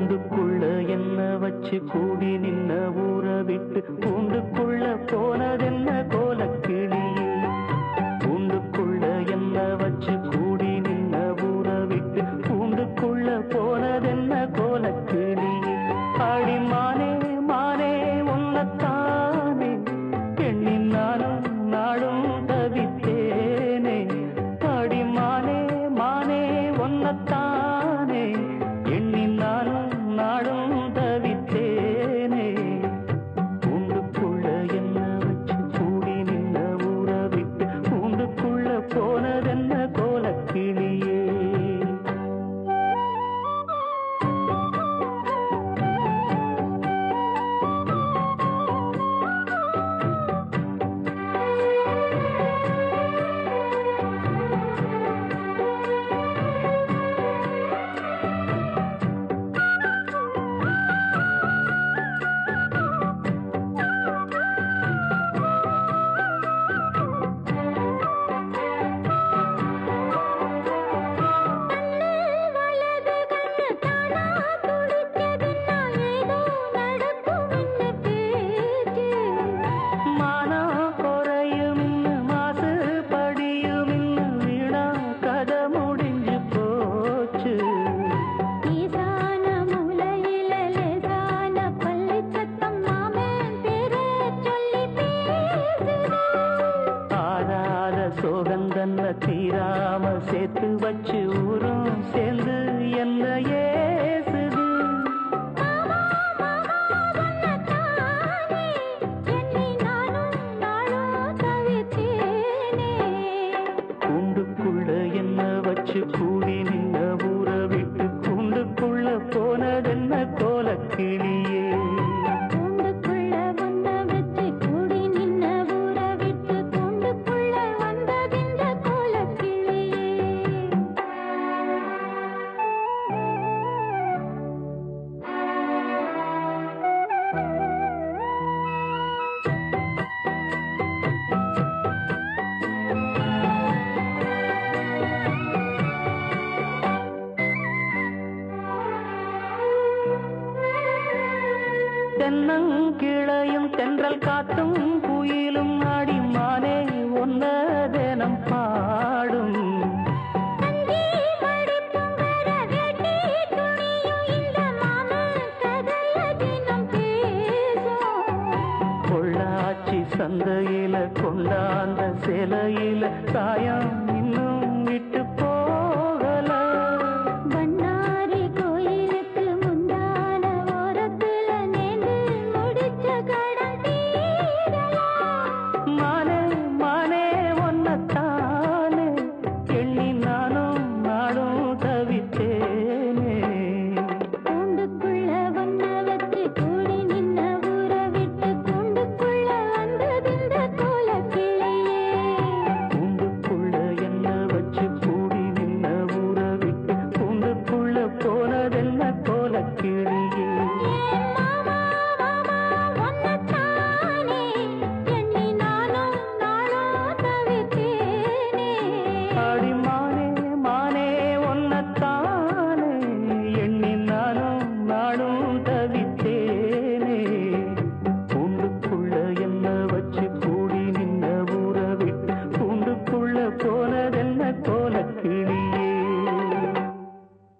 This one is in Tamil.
கூண்டுக்குள்ள என்ன வச்சு கூடி நின்ன ஊற விட்டு கூண்டுக்குள்ள போனதென்ன கோலக்கிளியே. கூண்டுக்குள்ள என்ன வச்சு கூடி நின்ன ஊற விட்டு கூண்டுக்குள்ள போனதென்ன கோலக்கிளியே. ஆடி மானே மானே உன்னத்தானே எண்ணி நானும் நாடும் தவித்தேனே. ஆடி மானே மானே உன்னத்தானே எண்ணி நானும் நாடும் தவித்தேனே. கூண்டுக்குள்ள என்ன வச்சு கூடி நின்ன ஊற விட்டு கூண்டுக்குள்ள போனதென்ன கோலக்கிளியே. சோகந்தன்ன தீராம சேர்த்து வச்சு ஊரும் சேர்ந்து என்ன ஏசுது. கூண்டுக்குள்ள என்ன வச்சு கூடி நின்ன ஊற விட்டு கூண்டுக்குள்ள போனதென்ன கோலக்கிளியே. தென்னங்கிளையும் தென்றல் காத்தும் குயிலும் ஆடி மானே ஒன்ன தினம் பாடும். பொள்ளாச்சி சந்தையில கொண்டாந்த சிலையில சாயம் இன்னும் விட்டு போகல. மானே மானே ஒன்னத்தானே எண்ணி நானும் நாடும் தவித்தேனே. கூண்டுக்குள்ள ஒன்ன வச்சு கூடி நின்ன ஊற விட்டு கூண்டுக்குள்ள வந்ததிந்த கோலக்கிளியே. கூண்டுக்குள்ள என்ன வச்சு கூடி நின்ன ஊற விட்டு கூண்டுக்குள்ள போனதென்ன கோலக்கிளி.